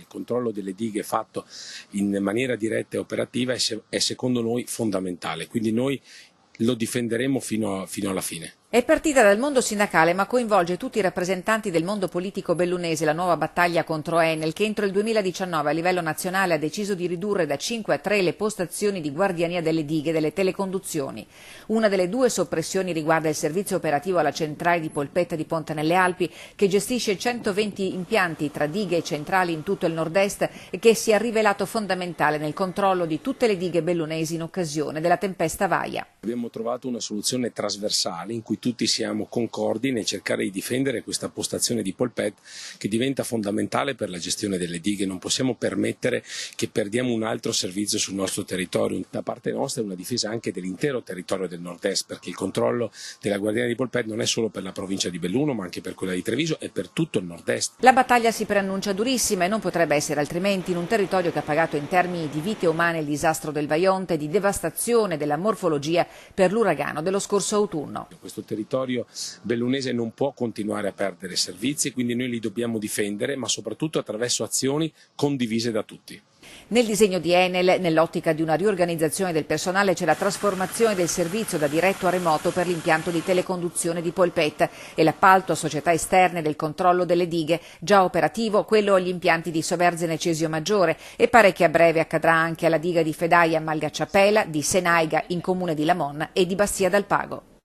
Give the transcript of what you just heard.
il controllo delle dighe fatto in maniera diretta e operativa è secondo noi fondamentale, quindi noi lo difenderemo fino alla fine. È partita dal mondo sindacale ma coinvolge tutti i rappresentanti del mondo politico bellunese la nuova battaglia contro Enel che entro il 2019 a livello nazionale ha deciso di ridurre da 5 a 3 le postazioni di guardiania delle dighe e delle teleconduzioni. Una delle 2 soppressioni riguarda il servizio operativo alla centrale di Polpetta di Ponte nelle Alpi che gestisce 120 impianti tra dighe e centrali in tutto il nord-est e che si è rivelato fondamentale nel controllo di tutte le dighe bellunesi in occasione della tempesta Vaia. Abbiamo trovato una soluzione trasversale in cui tutti siamo concordi nel cercare di difendere questa postazione di Polpetta che diventa fondamentale per la gestione delle dighe. Non possiamo permettere che perdiamo un altro servizio sul nostro territorio. Da parte nostra è una difesa anche dell'intero territorio del nord-est, perché il controllo della guardiania di Polpetta non è solo per la provincia di Belluno ma anche per quella di Treviso e per tutto il nord-est. La battaglia si preannuncia durissima e non potrebbe essere altrimenti in un territorio che ha pagato in termini di vite umane il disastro del Vajont e di devastazione della morfologia per l'uragano dello scorso autunno. Questo territorio bellunese non può continuare a perdere servizi, quindi noi li dobbiamo difendere, ma soprattutto attraverso azioni condivise da tutti. Nel disegno di Enel, nell'ottica di una riorganizzazione del personale, c'è la trasformazione del servizio da diretto a remoto per l'impianto di teleconduzione di Polpetta e l'appalto a società esterne del controllo delle dighe, già operativo quello agli impianti di Soverzene e Cesio Maggiore e pare che a breve accadrà anche alla diga di Fedaia a Malgacciapela, di Senaiga in comune di Lamon e di Bastia d'Alpago.